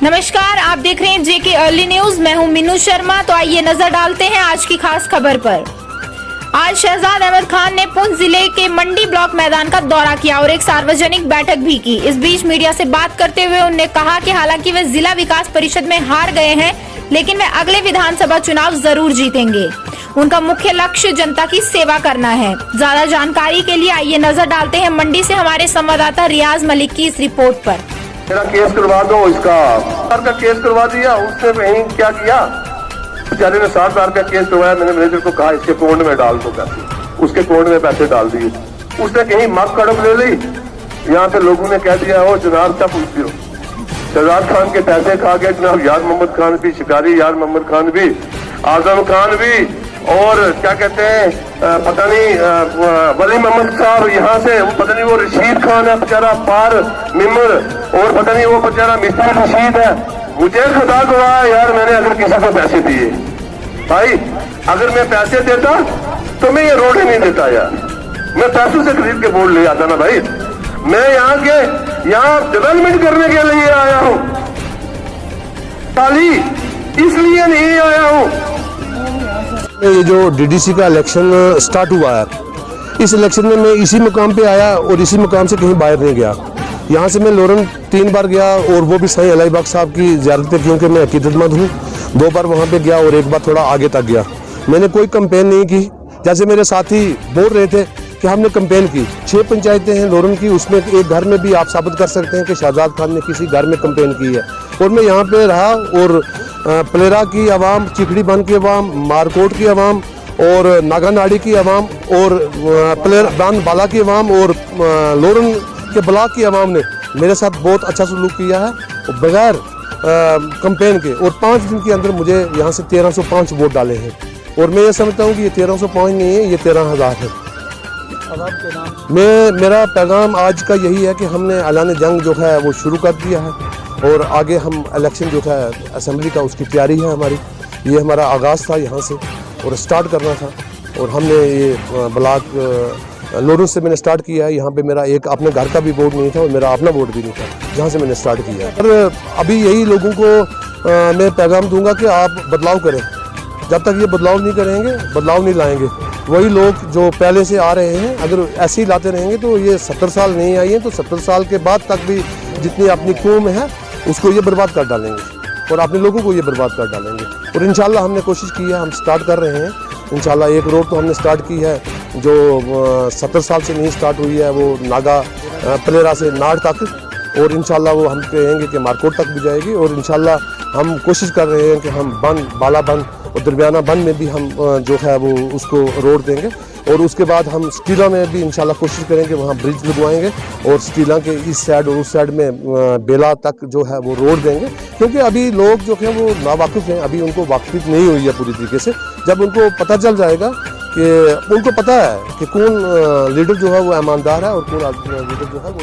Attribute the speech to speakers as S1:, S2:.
S1: नमस्कार, आप देख रहे हैं जेके अर्ली न्यूज। मैं हूं मीनू शर्मा। तो आइए नजर डालते हैं आज की खास खबर पर। आज शहजाद अहमद खान ने पुंछ जिले के मंडी ब्लॉक मैदान का दौरा किया और एक सार्वजनिक बैठक भी की। इस बीच मीडिया से बात करते हुए उन्होंने कहा कि हालांकि वे जिला विकास परिषद में हार गए हैं, लेकिन वे अगले विधानसभा चुनाव जरूर जीतेंगे। उनका मुख्य लक्ष्य जनता की सेवा करना है। ज्यादा जानकारी के लिए आइए नजर डालते हैं मंडी से हमारे संवाददाता रियाज मलिक की इस रिपोर्ट पर।
S2: मेरा केस करवा दो, इसका का केस करवा दिया। उसने वहीं क्या किया, बेचारे ने 60,000 का केस करवाया। मैंने मैनेजर को कहा इसके अकाउंट में डाल दो पैसे, उसके अकाउंट में पैसे डाल दिए। उसने कहीं मक कड़प ले ली। यहाँ पे लोगों ने कह दिया हो जनाब क्या पूछते हो, शहजाद खान के पैसे खा गए जनाब। यार मोहम्मद खान भी शिकारी, यार मोहम्मद खान भी, आजम खान भी, और क्या कहते हैं पता नहीं वली मोहम्मद साहब यहाँ से, पता नहीं वो रशीद खान है बेचारा पार मिमर, और पता नहीं वो बेचारा मिस्टर रशीद है। मुझे खुदा गवाह यार, मैंने अगर किसी को पैसे दिए भाई, अगर मैं पैसे देता तो मैं ये रोड ही नहीं देता यार। मैं पैसों से खरीद के बोर्ड ले आता ना भाई। मैं यहाँ डेवलपमेंट करने के लिए आया हूँ, खाली इसलिए नहीं आया हूँ।
S3: ये जो डीडीसी का इलेक्शन स्टार्ट हुआ है, इस इलेक्शन में मैं इसी मुकाम पे आया और इसी मुकाम से कहीं बाहर नहीं गया। यहाँ से मैं लोरन 3 बार गया और वो भी सही अलाई बाग साहब की ज़ियारत पे, क्योंकि मैं अकीदतमंद हूँ। 2 बार वहाँ पे गया और 1 बार थोड़ा आगे तक गया। मैंने कोई कंपेन नहीं की, जैसे मेरे साथी बोल रहे थे कि हमने कंपेन की। 6 पंचायतें हैं लोरन की, उसमें एक घर में भी आप साबित कर सकते हैं कि शहजाद खान ने किसी घर में कंपेन की है। और मैं यहाँ पे रहा और प्लेरा की आवाम, चिखड़ी बन की आवाम, मारकोट की आवाम और नागानाड़ी की आवाम और प्लेरा बाला की आवाम और लोरन के ब्लॉक की आवाम ने मेरे साथ बहुत अच्छा सलूक किया है बगैर कंपेन के। और 5 दिन के अंदर मुझे यहाँ से 1305 वोट डाले हैं। और मैं ये समझता हूँ कि ये 1305 नहीं है, ये 13,000 है। मेरा पैगाम आज का यही है कि हमने ऐलान जंग जो है वो शुरू कर दिया है और आगे हम इलेक्शन जो है असेंबली का उसकी तैयारी है हमारी। ये हमारा आगाज़ था यहाँ से और स्टार्ट करना था, और हमने ये ब्लॉक लोरन से मैंने स्टार्ट किया है। यहाँ पे मेरा एक अपने घर का भी वोट नहीं था और मेरा अपना वोट भी नहीं था, जहाँ से मैंने स्टार्ट किया है। और अभी यही लोगों को मैं पैगाम दूंगा कि आप बदलाव करें। जब तक ये बदलाव नहीं करेंगे, बदलाव नहीं लाएंगे, वही लोग जो पहले से आ रहे हैं अगर ऐसे ही लाते रहेंगे तो ये 70 साल नहीं आई हैं तो 70 साल के बाद तक भी जितनी अपनी कौम है उसको ये बर्बाद कर डालेंगे और अपने लोगों को ये बर्बाद कर डालेंगे। और इंशाल्लाह हमने कोशिश की है, हम स्टार्ट कर रहे हैं इंशाल्लाह। एक रोड तो हमने स्टार्ट की है जो 70 साल से नहीं स्टार्ट हुई है, वो नागा प्लेरा से नाड़ तक, और इंशाल्लाह वो हम कहेंगे कि मारकोट तक भी जाएगी। और इंशाल्लाह हम कोशिश कर रहे हैं कि हम बन बाला बन और दरमियाना बन में भी हम जो है वो उसको रोड देंगे। और उसके बाद हम स्टीला में भी इंशाल्लाह कोशिश करेंगे, वहाँ ब्रिज लगवाएंगे और स्टीला के इस साइड और उस साइड में बेला तक जो है वो रोड देंगे। क्योंकि अभी लोग जो है वो नावाकिफ़ हैं, अभी उनको वाकिफ़ नहीं हुई है पूरी तरीके से। जब उनको पता चल जाएगा कि उनको पता है कि कौन लीडर जो है वो ईमानदार है और कौन लीडर जो है वो